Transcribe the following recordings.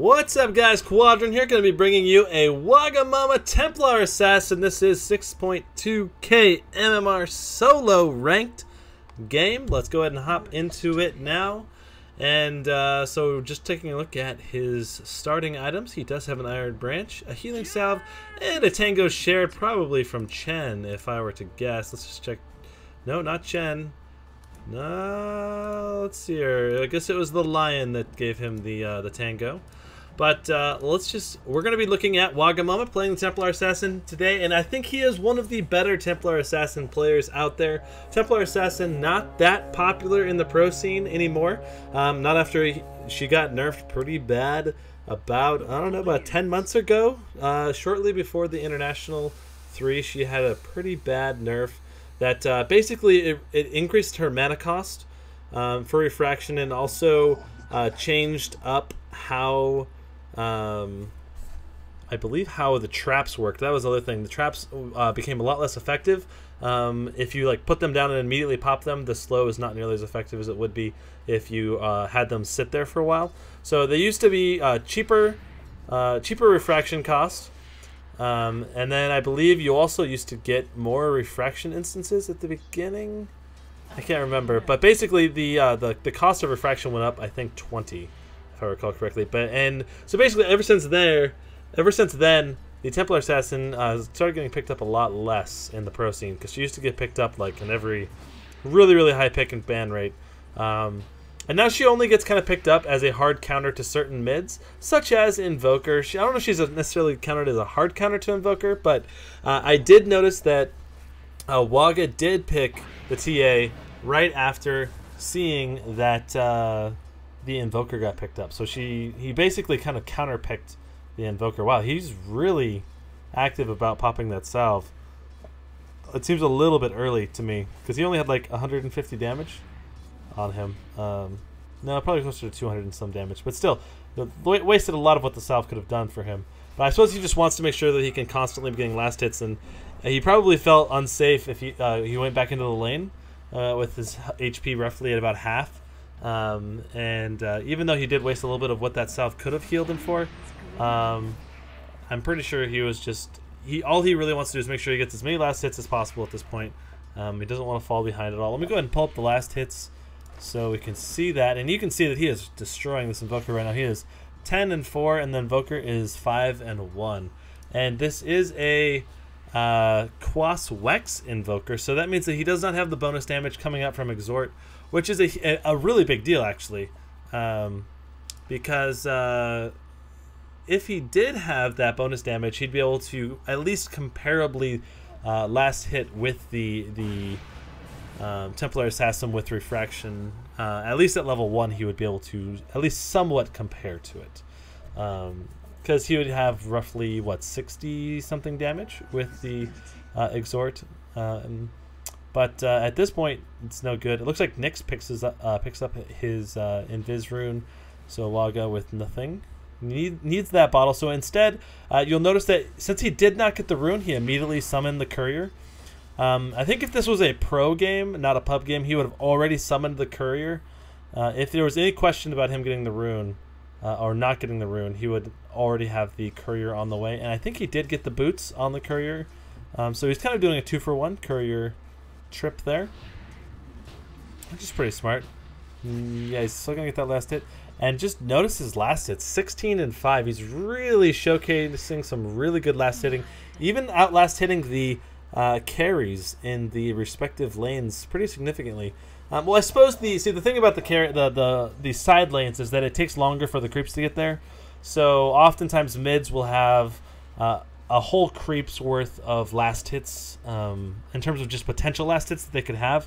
What's up, guys? Quadrant here, going to be bringing you a Wagamama Templar Assassin. This is 6.2k MMR solo ranked game. Let's go ahead and hop into it now. And so just taking a look at his starting items, he does have an Iron Branch, a Healing Salve, and a Tango shared, probably from Chen, if I were to guess. Let's just check. No, not Chen. No, let's see here. I guess it was the Lion that gave him the Tango. But we're going to be looking at Wagamama playing the Templar Assassin today, and I think he is one of the better Templar Assassin players out there. Templar Assassin not that popular in the pro scene anymore, not after she got nerfed pretty bad about, I don't know, about 10 months ago. Shortly before the International 3, she had a pretty bad nerf that basically it increased her mana cost for Refraction, and also changed up how I believe how the traps worked. That was the other thing. The traps became a lot less effective. If you like put them down and immediately pop them, the slow is not nearly as effective as it would be if you had them sit there for a while. So they used to be cheaper refraction cost, and then I believe you also used to get more refraction instances at the beginning. I can't remember, but basically the cost of refraction went up, I think 20. If I recall correctly. So basically ever since then, the Templar Assassin started getting picked up a lot less in the pro scene, because she used to get picked up like in every really high pick and ban rate. And now she only gets kind of picked up as a hard counter to certain mids, such as Invoker. I don't know if she's necessarily counted as a hard counter to Invoker, but I did notice that Waga did pick the TA right after seeing that the Invoker got picked up. So he basically kind of counter-picked the Invoker. Wow, he's really active about popping that salve. It seems a little bit early to me, because he only had like 150 damage on him. No, probably closer to 200 and some damage. But still, wasted a lot of what the salve could have done for him. But I suppose he just wants to make sure that he can constantly be getting last hits, and he probably felt unsafe if he went back into the lane with his HP roughly at about half. Even though he did waste a little bit of what that salve could have healed him for, I'm pretty sure he was just all he really wants to do is make sure he gets as many last hits as possible at this point. He doesn't want to fall behind at all. Let me go ahead and pull up the last hits so we can see that, and you can see that he is destroying this Invoker right now. He is 10 and 4, and the Invoker is 5 and 1, and this is a Quas Wex Invoker, so that means that he does not have the bonus damage coming out from Exhort, which is a really big deal, actually, because if he did have that bonus damage, he'd be able to at least comparably last hit with the Templar Assassin with Refraction. At least at level 1, he would be able to at least somewhat compare to it, because he would have roughly, what, 60-something damage with the Exhort. But at this point, it's no good. It looks like Nyx picks up his Invis rune, so Waga with nothing needs that bottle. So instead, you'll notice that since he did not get the rune, he immediately summoned the Courier. I think if this was a pro game, not a pub game, he would have already summoned the Courier. If there was any question about him getting the rune or not getting the rune, he would already have the Courier on the way. And I think he did get the boots on the Courier. So he's kind of doing a 2-for-1 Courier trip there, which is pretty smart. Yeah, he's still gonna get that last hit, and just notice his last hits, 16 and 5. He's really showcasing some really good last hitting, even outlast hitting the carries in the respective lanes pretty significantly. Well, I suppose the thing about the side lanes is that it takes longer for the creeps to get there, so oftentimes mids will have a whole creep's worth of last hits in terms of just potential last hits that they could have,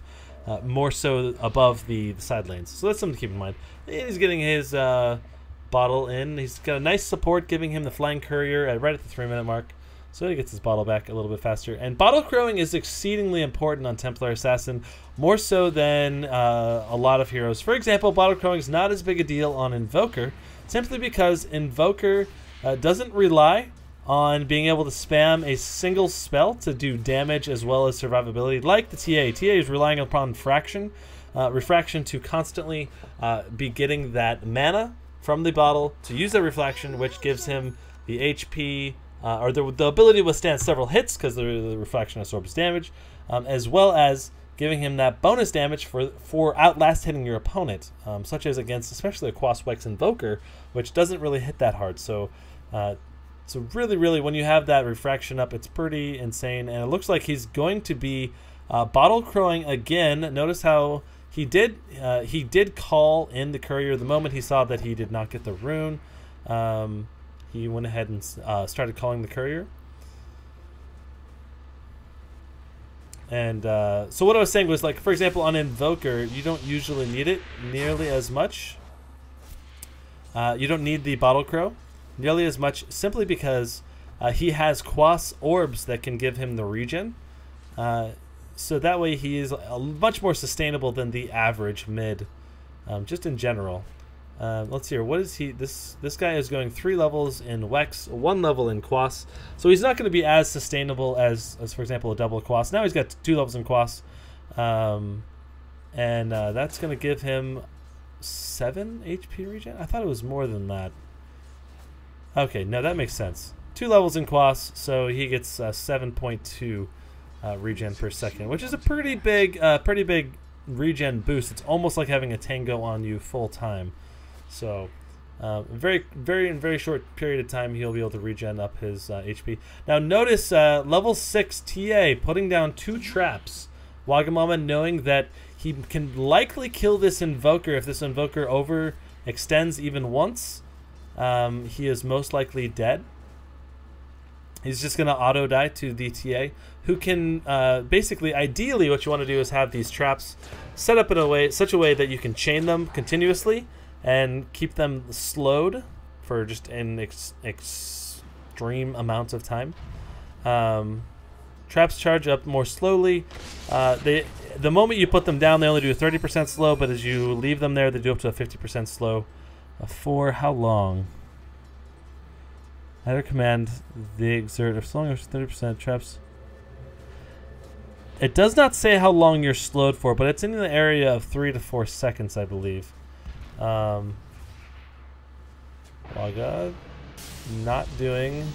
more so above the side lanes. So that's something to keep in mind. He's getting his bottle in. He's got a nice support giving him the Flying Courier right at the 3-minute mark, so he gets his bottle back a little bit faster. And bottle crowing is exceedingly important on Templar Assassin, more so than a lot of heroes. For example, bottle crowing is not as big a deal on Invoker, simply because Invoker doesn't rely on being able to spam a single spell to do damage as well as survivability like the TA. TA is relying upon Refraction to constantly be getting that mana from the bottle to use the reflection, which gives him the HP or the ability to withstand several hits because the reflection absorbs damage, as well as giving him that bonus damage for outlast hitting your opponent, such as against especially a Quaswex Invoker, which doesn't really hit that hard. So really, when you have that refraction up, it's pretty insane. And it looks like he's going to be bottle crowing again. Notice how he did call in the courier the moment he saw that he did not get the rune. He went ahead and started calling the courier. And so what I was saying was, like, for example, on Invoker, you don't usually need it nearly as much. You don't need the Bottle Crow nearly as much, simply because he has Quas Orbs that can give him the regen. So that way he is much more sustainable than the average mid, just in general. Let's see here. What is he? This guy is going 3 levels in Wex, 1 level in Quas. So he's not going to be as sustainable as for example, a double Quas. Now he's got 2 levels in Quas. And that's going to give him 7 HP regen? I thought it was more than that. Okay, no, that makes sense. 2 levels in Quas, so he gets 7.2 regen per second, which is a pretty big regen boost. It's almost like having a Tango on you full time. So, very short period of time, he'll be able to regen up his HP. Now, notice level 6 TA putting down 2 traps. Wagamama, knowing that he can likely kill this Invoker if this Invoker overextends even once, he is most likely dead. He's just going to auto die to the TA, who can basically, ideally, what you want to do is have these traps set up in such a way that you can chain them continuously and keep them slowed for just an extreme amounts of time. Traps charge up more slowly. The moment you put them down, they only do a 30% slow, but as you leave them there, they do up to a 50% slow. For how long? Either command they exert as long as 30% traps. It does not say how long you're slowed for, but it's in the area of 3 to 4 seconds, I believe. Waga not doing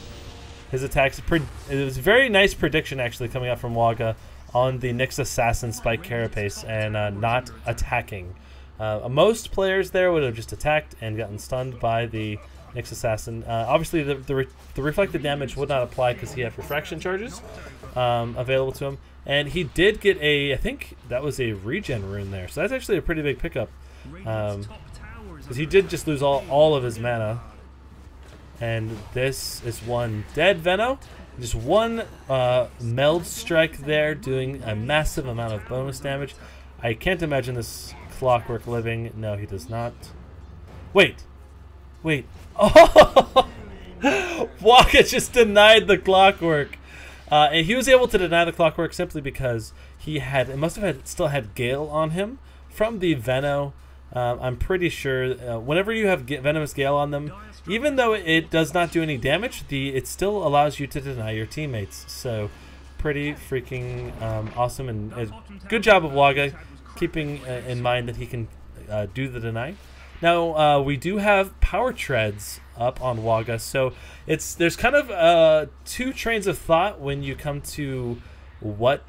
his attacks. It was a very nice prediction actually coming out from Waga on the Nyx Assassin Spike Carapace and not attacking. Most players there would have just attacked and gotten stunned by the Nyx Assassin. Obviously, the reflected damage would not apply because he had refraction charges available to him. And he did get I think that was a regen rune there. So that's actually a pretty big pickup. Because he did just lose all of his mana. And this is one dead Veno. Just one Meld strike there doing a massive amount of bonus damage. I can't imagine this Clockwork living. No, he does not. Wait. Oh! Waga just denied the Clockwork. And he was able to deny the Clockwork simply because he still had Gale on him from the Veno. I'm pretty sure whenever you have Venomous Gale on them, even though it does not do any damage, it still allows you to deny your teammates. So pretty freaking awesome, and good job of Waga keeping in mind that he can do the deny. Now we do have power treads up on Waga, so there's kind of 2 trains of thought when you come to what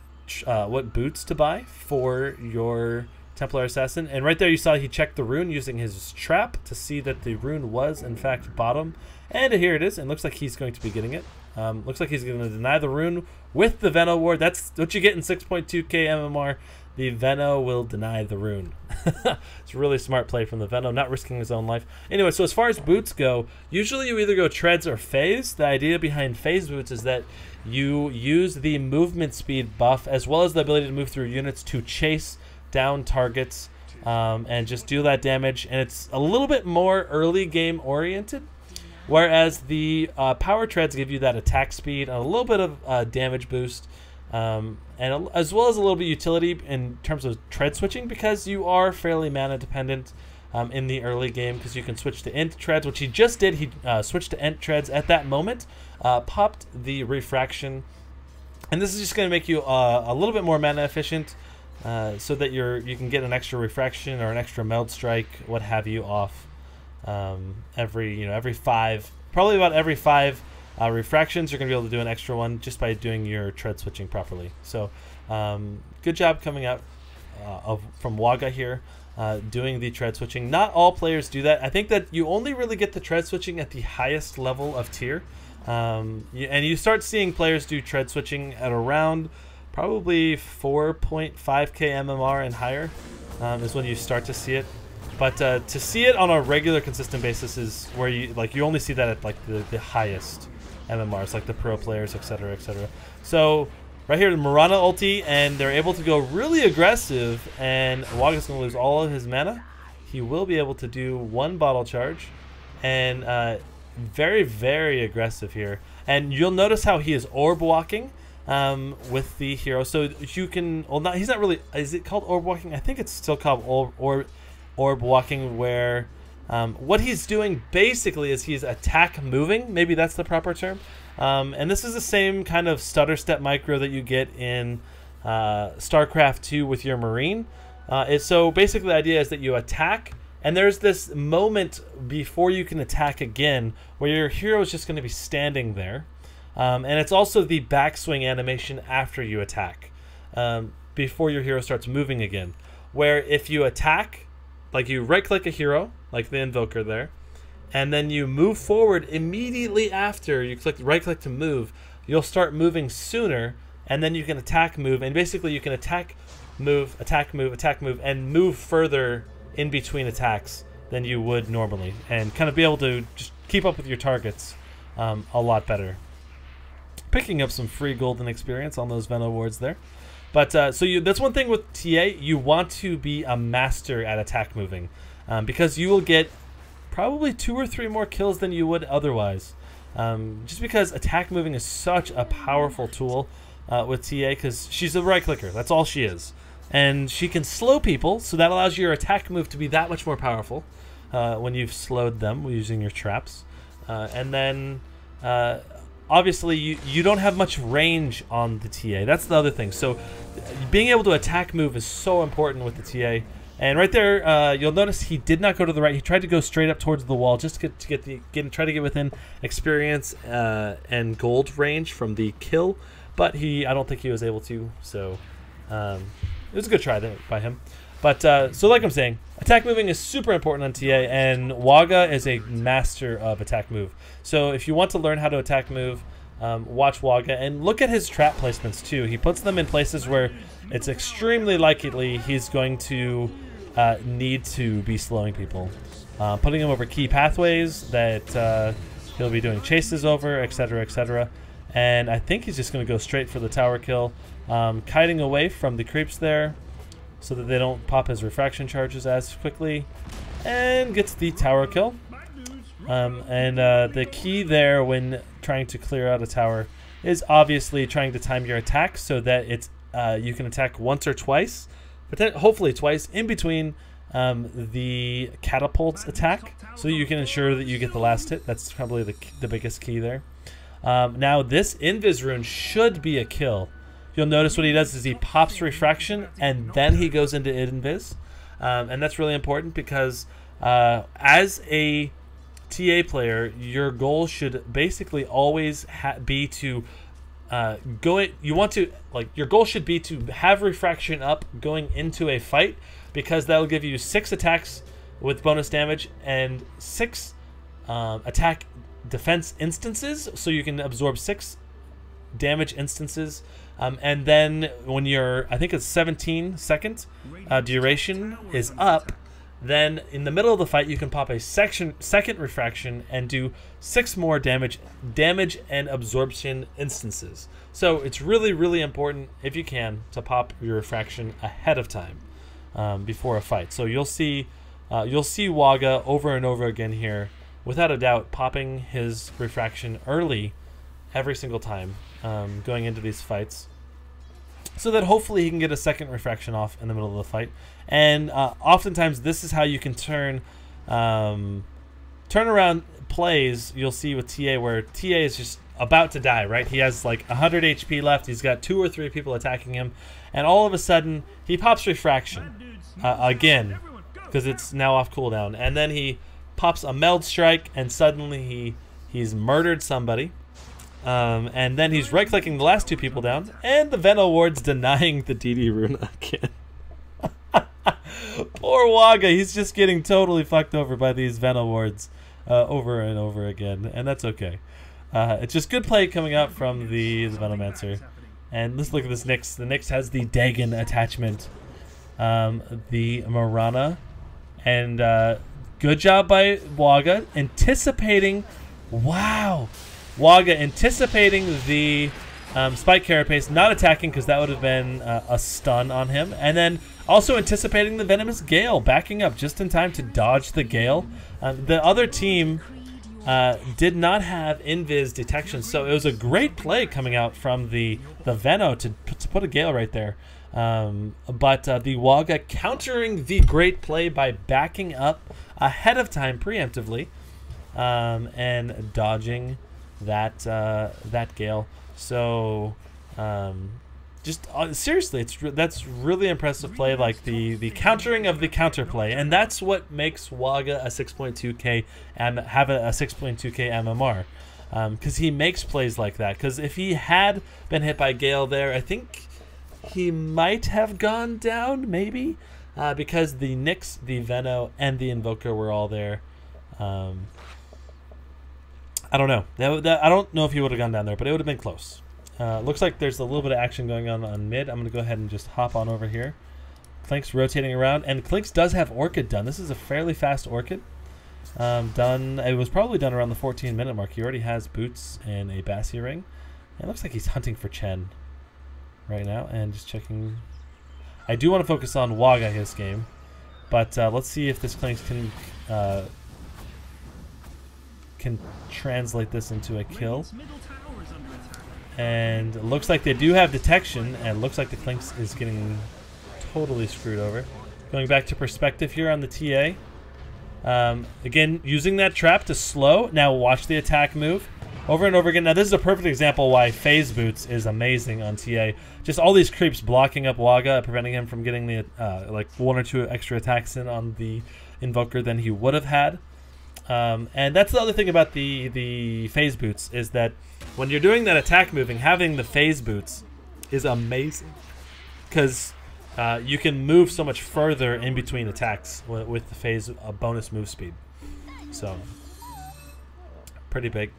boots to buy for your Templar Assassin. And right there you saw he checked the rune using his trap to see that the rune was in fact bottom, and here it is, and looks like he's going to be getting it. Looks like he's going to deny the rune with the Veno Ward. That's what you get in 6.2k MMR. The Veno will deny the rune. It's a really smart play from the Veno, not risking his own life. Anyway, so as far as boots go, usually you either go treads or phase. The idea behind phase boots is that you use the movement speed buff as well as the ability to move through units to chase down targets and just do that damage. And it's a little bit more early game oriented, whereas the power treads give you that attack speed and a little bit of damage boost. And as well as a little bit of utility in terms of tread switching, because you are fairly mana dependent in the early game, because you can switch to int treads, which he just did. He switched to int treads at that moment, popped the refraction, and this is just going to make you a little bit more mana efficient, so that you can get an extra refraction or an extra meld strike, what have you, off every 5, probably about every 5 refractions, you're going to be able to do an extra one just by doing your tread switching properly. So good job coming out from Waga here, doing the tread switching. Not all players do that. I think that you only really get the tread switching at the highest level of tier. And you start seeing players do tread switching at around probably 4.5k MMR and higher is when you start to see it. But to see it on a regular, consistent basis is where you only see that at like the highest MMRs, like the pro players, etc., etc. So right here, the Mirana ulti, and they're able to go really aggressive, and Waga's going to lose all of his mana. He will be able to do 1 bottle charge, and very, very aggressive here. And you'll notice how he is orb walking with the hero. So you can, well, he's not really, is it called orb walking? I think it's still called orb walking, where what he's doing basically is he's attack moving. Maybe that's the proper term. And this is the same kind of stutter step micro that you get in StarCraft 2 with your Marine. So basically the idea is that you attack, and there's this moment before you can attack again where your hero is just going to be standing there. And it's also the backswing animation after you attack, before your hero starts moving again. Where if you attack, like you right-click a hero, like the Invoker there, and then you move forward immediately after you right-click to move, you'll start moving sooner, and then you can attack, move, and basically you can attack, move, attack, move, attack, move, and move further in between attacks than you would normally, and kind of be able to just keep up with your targets a lot better. Picking up some free golden experience on those Ven awards there. But that's one thing with TA. You want to be a master at attack moving, because you will get probably 2 or 3 more kills than you would otherwise. Just because attack moving is such a powerful tool with TA, because she's a right clicker. That's all she is. And she can slow people, so that allows your attack move to be that much more powerful when you've slowed them using your traps. And then obviously you don't have much range on the TA. That's the other thing. So being able to attack move is so important with the TA. And right there, you'll notice he did not go to the right. He tried to go straight up towards the wall just to try to get within experience and gold range from the kill. But I don't think he was able to. So it was a good try there by him. But so like I'm saying, attack moving is super important on TA, and Waga is a master of attack move. So if you want to learn how to attack move, watch Waga, and look at his trap placements too. He puts them in places where it's extremely likely he's going to need to be slowing people. Putting him over key pathways that he'll be doing chases over, etc., etc. And I think he's just going to go straight for the tower kill, kiting away from the creeps there so that they don't pop his refraction charges as quickly, and gets the tower kill. The key there when trying to clear out a tower is obviously trying to time your attack so that it's you can attack once or twice, but then hopefully twice in between the catapult's attack, so that you can ensure that you get the last hit. That's probably the biggest key there. Now this Invis rune should be a kill. You'll notice what he does is he pops Refraction and then he goes into Invis. And that's really important because as a TA player, your goal should basically always be to your goal should be to have Refraction up going into a fight, because that'll give you 6 attacks with bonus damage and 6 attack defense instances, so you can absorb 6 damage instances. And then when your, I think it's 17-second duration is up, then in the middle of the fight you can pop a second Refraction and do 6 more damage and absorption instances. So it's really, really important, if you can, to pop your Refraction ahead of time before a fight. So you'll see Waga over and over again here, without a doubt, popping his Refraction early every single time going into these fights, so that hopefully he can get a second Refraction off in the middle of the fight. And oftentimes this is how you can turn around plays you'll see with TA, where TA is just about to die, right? He has like 100 HP left, he's got 2 or 3 people attacking him, and all of a sudden he pops Refraction again, because it's now off cooldown, and then he pops a Meld strike, and suddenly he's murdered somebody. And then he's right-clicking the last two people down, and the Veno Ward's denying the DD Runa again. Poor Waga, he's just getting totally fucked over by these Veno Wards over and over again, and that's okay. It's just good play coming out from the Venomancer. And let's look at this Nyx. The Nyx has the Dagon attachment, the Marana, and good job by Waga anticipating. Wow, Waga anticipating the Spike Carapace, not attacking because that would have been a stun on him, and then also anticipating the Venomous Gale, backing up just in time to dodge the Gale. The other team did not have invis detection, so it was a great play coming out from the Veno to put a Gale right there. But the Waga countering the great play by backing up ahead of time preemptively and dodging that Gale. So just seriously, that's really impressive play, like the countering of the counterplay, and that's what makes Waga a 6.2k have a 6.2k MMR, because he makes plays like that. Because if he had been hit by Gale there, I think he might have gone down, maybe, because the Nyx, the Veno, and the Invoker were all there. I don't know. I don't know if he would have gone down there, but it would have been close. Looks like there's a little bit of action going on mid. I'm going to go ahead and just hop on over here. Clink's rotating around, and Clink's does have Orchid done. This is a fairly fast Orchid. It was probably done around the 14-minute mark. He already has boots and a Bassi ring. It looks like he's hunting for Chen right now, and just checking. I do want to focus on Waga his game, but let's see if this Clinks can translate this into a kill. And it looks like they do have detection, and it looks like the Clinks is getting totally screwed over. Going back to perspective here on the TA. Again, using that trap to slow. Now watch the attack move over and over again. Now this is a perfect example why phase boots is amazing on TA. Just all these creeps blocking up Waga, preventing him from getting the like 1 or 2 extra attacks in on the Invoker than he would have had. And that's the other thing about the phase boots, is that when you're doing that attack moving, having the phase boots is amazing, because you can move so much further in between attacks with the phase bonus move speed. So pretty big.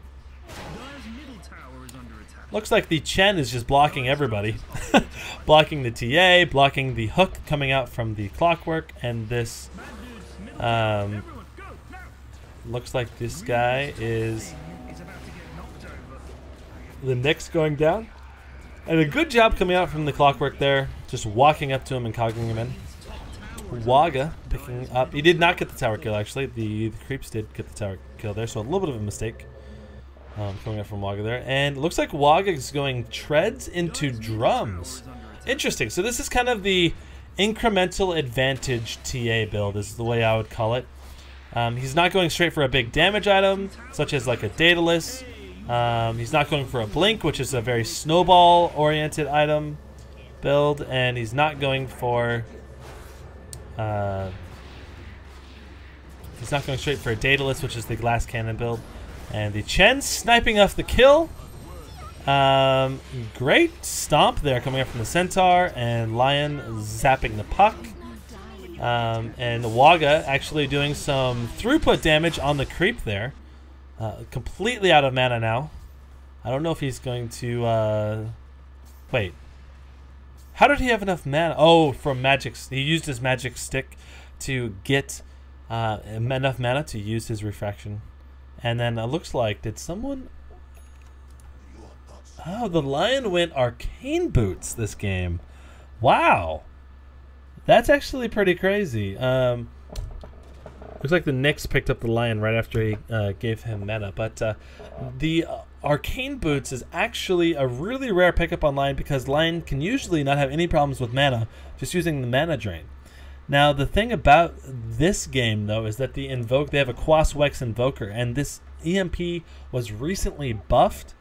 Looks like the Chen is just blocking everybody. Blocking the TA, blocking the hook coming out from the Clockwork, and this looks like this guy is the Nyx going down. And a good job coming out from the Clockwork there, just walking up to him and cogging him in. Waga picking up. He did not get the tower kill, actually. The creeps did get the tower kill there, so a little bit of a mistake coming up from Waga there. And it looks like Waga is going treads into drums. Interesting. So this is kind of the incremental advantage TA build, is the way I would call it. He's not going straight for a big damage item, such as like a Daedalus. He's not going for a Blink, which is a very snowball-oriented item build, and he's not going for he's not going straight for a Daedalus, which is the glass cannon build. And the Chen sniping off the kill. Great stomp there coming up from the Centaur, and Lion zapping the puck. And the Waga actually doing some throughput damage on the creep there. Completely out of mana now. I don't know if he's going to wait. How did he have enough mana? Oh, from magic. He used his magic stick to get enough mana to use his refraction. And then it looks like, did someone... Oh, the Lion went arcane boots this game. Wow. That's actually pretty crazy. Looks like the Nyx picked up the Lion right after he gave him mana. But the Arcane Boots is actually a really rare pickup on Lion, because Lion can usually not have any problems with mana, just using the mana drain. Now, the thing about this game, though, is that they have a Quas Wex Invoker, and this EMP was recently buffed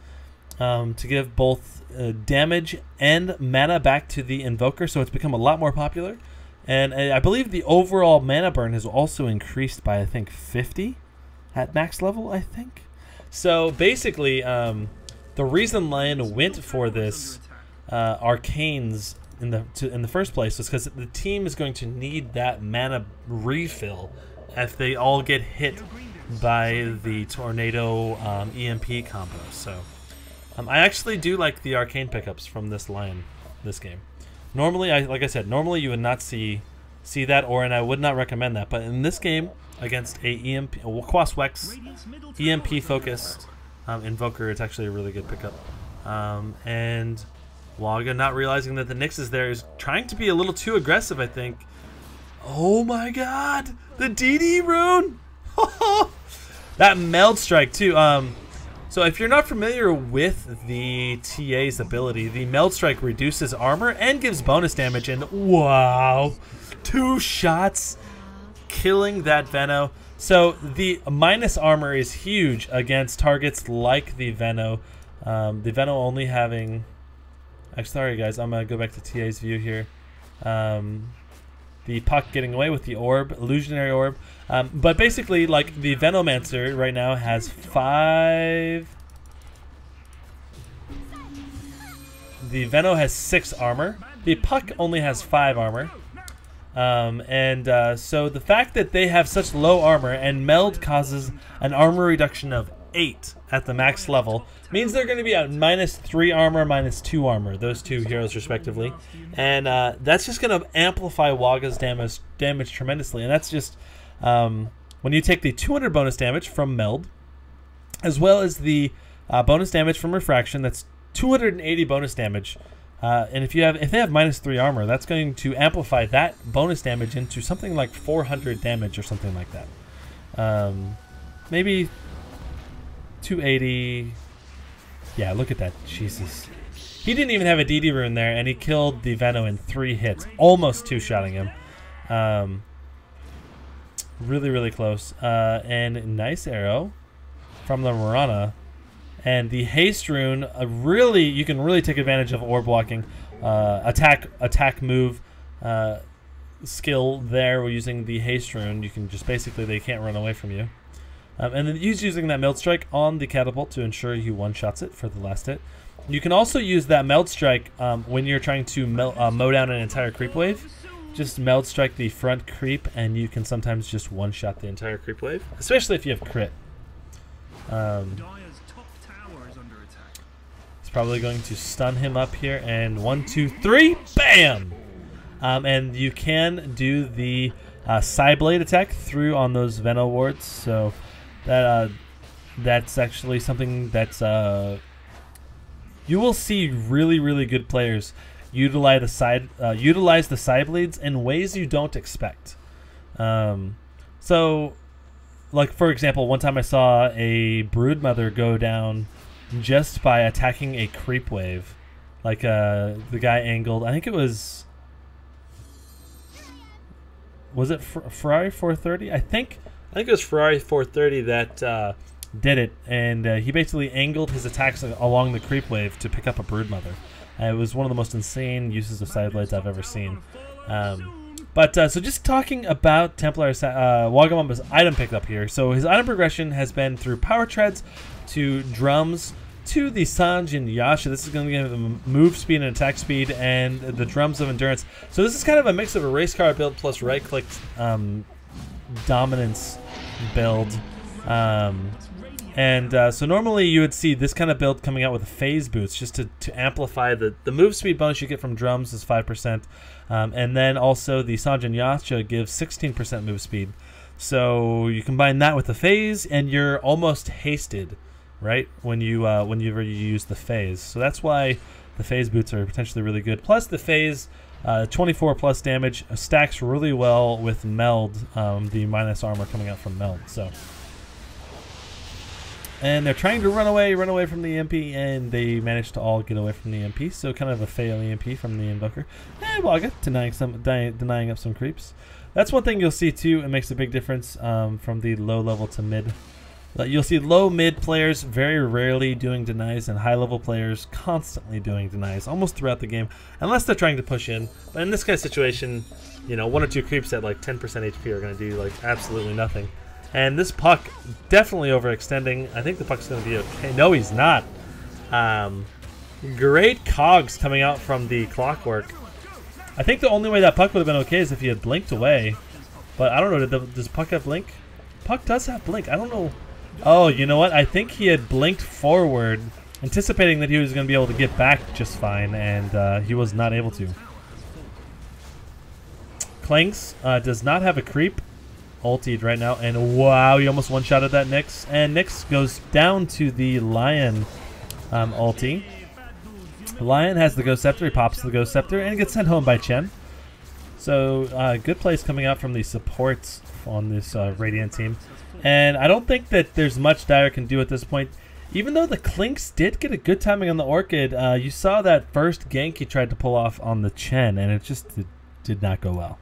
to give both damage and mana back to the Invoker, so it's become a lot more popular. And I believe the overall mana burn has also increased by, I think, 50. at max level, I think. So basically, the reason Lion went for this arcanes in the first place was because the team is going to need that mana refill if they all get hit by the tornado EMP combo. So I actually do like the arcane pickups from this Lion this game. Normally, like I said, normally you would not see that, and I would not recommend that. But in this game, against a Quas Wex EMP focused Invoker, it's actually a really good pickup. And Waga, not realizing that the Nyx is there, is trying to be a little too aggressive, I think. Oh my god! The DD rune! That Meld strike too. So if you're not familiar with the TA's ability, the Meld strike reduces armor and gives bonus damage, and wow! 2 shots killing that Veno. So the minus armor is huge against targets like the Veno. The Veno only having... Actually, sorry guys, I'm going to go back to TA's view here. The Puck getting away with the orb, illusionary orb. But basically, like, the Venomancer right now has 5... The Veno has 6 armor. The Puck only has 5 armor. So the fact that they have such low armor and Meld causes an armor reduction of 8 at the max level means they're going to be at -3 armor, -2 armor, those two heroes respectively, and that's just going to amplify Waga's damage tremendously. And that's just when you take the 200 bonus damage from Meld, as well as the bonus damage from Refraction, that's 280 bonus damage. And if they have -3 armor, that's going to amplify that bonus damage into something like 400 damage or something like that. Maybe 280. Yeah, look at that. Jesus. He didn't even have a DD rune there, and he killed the Veno in 3 hits, almost 2-shotting him. Really, really close. And nice arrow from the Marana. And the haste rune, you can really take advantage of orb blocking, attack move skill there. We're using the haste rune. You can just basically, they can't run away from you. And then he's using that Meld Strike on the catapult to ensure he one-shots it for the last hit. You can also use that Meld Strike when you're trying to mow down an entire creep wave. Just Meld Strike the front creep, and you can sometimes just one-shot the entire creep wave, especially if you have crit. It's probably going to stun him up here, and 1, 2, 3, bam! And you can do the Psyblade attack through on those Veno wards, so that's actually something that's you will see really, really good players utilize the Psyblades in ways you don't expect. So, like for example, one time I saw a Broodmother go down just by attacking a creep wave. Like the guy angled, I think it was it Ferrari 430? I think it was Ferrari 430 that did it, and he basically angled his attacks along the creep wave to pick up a Broodmother. It was one of the most insane uses of Sideblades I've ever seen. So just talking about Templar Wagamama's item pickup here. So his item progression has been through Power Treads to Drums to the Sanj and Yasha. This is going to give him move speed and attack speed and the Drums of Endurance. So this is kind of a mix of a race car build plus right-click dominance build. So normally you would see this kind of build coming out with a phase boost just to amplify the move speed bonus you get from Drums is 5%. And then also the Sanj and Yasha gives 16% move speed. So you combine that with the phase and you're almost hasted, right? Whenever you use the phase. So that's why the phase boots are potentially really good. Plus the phase 24 plus damage stacks really well with Meld, the minus armor coming out from Meld. And they're trying to run away from the EMP, and they managed to all get away from the EMP. So kind of a fail EMP from the Invoker. And Waga denying up some creeps. That's one thing you'll see too. It makes a big difference from the low level to mid. You'll see low mid players very rarely doing denies, and high level players constantly doing denies almost throughout the game, unless they're trying to push in. But in this kind of situation, you know, 1 or 2 creeps at like 10% HP are going to do like absolutely nothing. And this puck definitely overextending. I think the puck's going to be okay. No, he's not. Great cogs coming out from the clockwork. I think the only way that puck would have been okay is if he had blinked away. But I don't know, does puck have blink? Puck does have blink. I don't know. Oh, you know what? I think he had blinked forward, anticipating that he was going to be able to get back just fine, and he was not able to. Clanks does not have a creep. Ultied right now, and wow, he almost one-shotted that Nyx, and Nyx goes down to the Lion ulti. The Lion has the Ghost Scepter, he pops the Ghost Scepter, and gets sent home by Chen. So good plays coming out from the supports on this Radiant team, and I don't think that there's much Dire can do at this point. Even though the Clinks did get a good timing on the Orchid, you saw that first gank he tried to pull off on the Chen, and it just did not go well.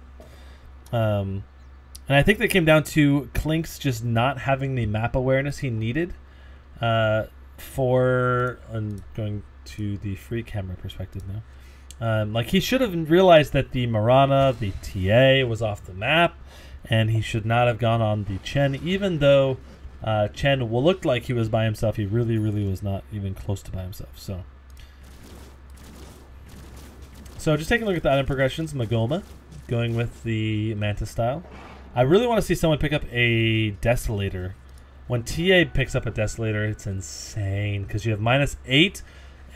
And I think that came down to Clinks just not having the map awareness he needed for... I'm going to the free camera perspective now. Like, he should have realized that the Mirana, the TA, was off the map, and he should not have gone on the Chen, even though Chen will look like he was by himself. He really, really was not even close to by himself. So just taking a look at the item progressions, Magoma going with the Manta style. I really want to see someone pick up a Desolator. When TA picks up a Desolator, it's insane because you have -8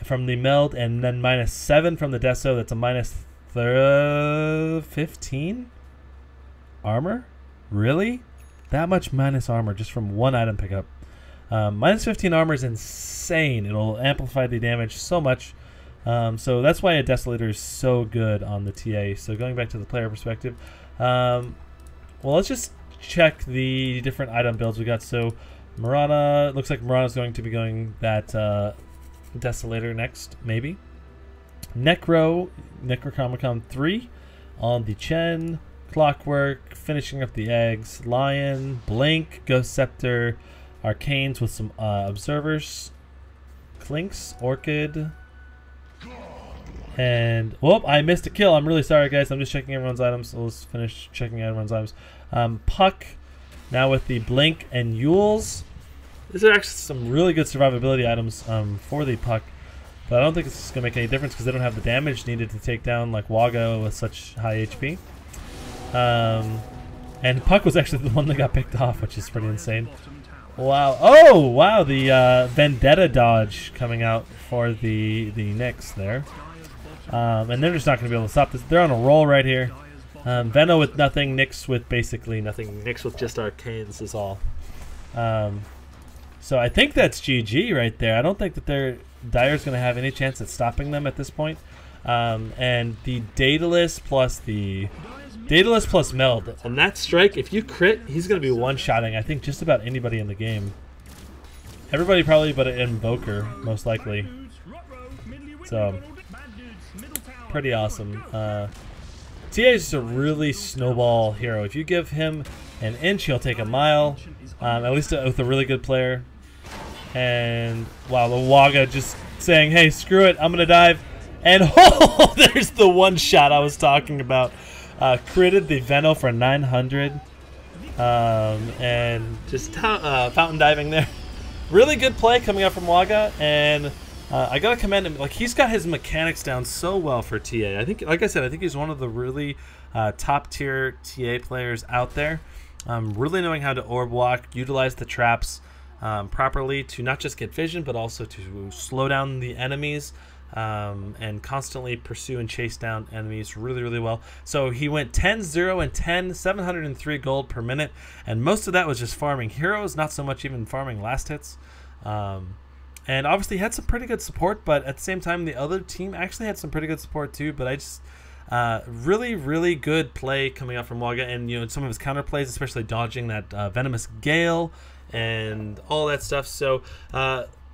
from the Meld and then -7 from the Deso. That's a -15 armor? Really? That much minus armor just from one item pickup. -15 armor is insane. It'll amplify the damage so much. So that's why a Desolator is so good on the TA. So going back to the player perspective, well, let's just check the different item builds we got. So Mirana, looks like Mirana's going to be going that Desolator next, maybe. Necronomicon 3 on the Chen, Clockwork, finishing up the eggs, Lion, Blink, Ghost Scepter, Arcanes with some Observers, Clinks, Orchid, and whoop, I missed a kill. I'm really sorry, guys. I'm just checking everyone's items. So let's finish checking everyone's items. Puck now with the Blink and Yules. These are actually some really good survivability items for the Puck, but I don't think it's going to make any difference because they don't have the damage needed to take down like Waga with such high HP. And Puck was actually the one that got picked off, which is pretty insane. Wow. Oh, wow. The Vendetta dodge coming out for the Nyx there. And they're just not going to be able to stop this. They're on a roll right here. Veno with nothing, Nyx with basically nothing. Nyx with just Arcanes is all. So I think that's GG right there. I don't think that Dire's going to have any chance at stopping them at this point. And the Daedalus plus Meld. And that strike, if you crit, he's going to be one-shotting, I think, just about anybody in the game. Everybody probably but an Invoker, most likely. So, pretty awesome. TA is just a really snowball hero. If you give him an inch, he'll take a mile. At least with a really good player. And, wow, the Waga just saying, hey, screw it, I'm going to dive. And, oh, there's the one shot I was talking about. Critted the Veno for 900. And just fountain diving there. Really good play coming out from Waga. And I got to commend him. Like, he's got his mechanics down so well for TA. I think, like I said, I think he's one of the really top-tier TA players out there. Really knowing how to orb walk, utilize the traps properly to not just get vision, but also to slow down the enemies. And constantly pursue and chase down enemies really, really well. So he went 10, 0, and 10, 703 gold per minute, and most of that was just farming heroes, not so much even farming last hits. And obviously had some pretty good support, but at the same time, the other team actually had some pretty good support too. But I just really, really good play coming out from Waga, and you know, some of his counter plays, especially dodging that venomous gale and all that stuff. So.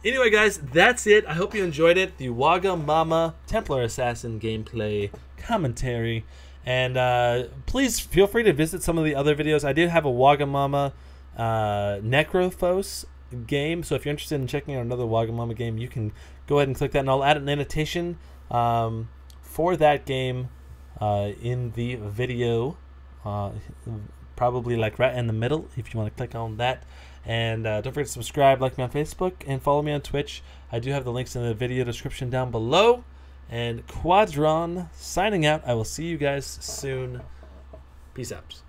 Anyway, guys, that's it. I hope you enjoyed it. The Wagamama Templar Assassin gameplay commentary. And please feel free to visit some of the other videos. I did have a Wagamama Necrophos game. So if you're interested in checking out another Wagamama game, you can go ahead and click that. And I'll add an annotation for that game in the video probably like right in the middle if you want to click on that. And don't forget to subscribe, like me on Facebook, and follow me on Twitch. I do have the links in the video description down below. And Quadron signing out. I will see you guys soon. Peace out.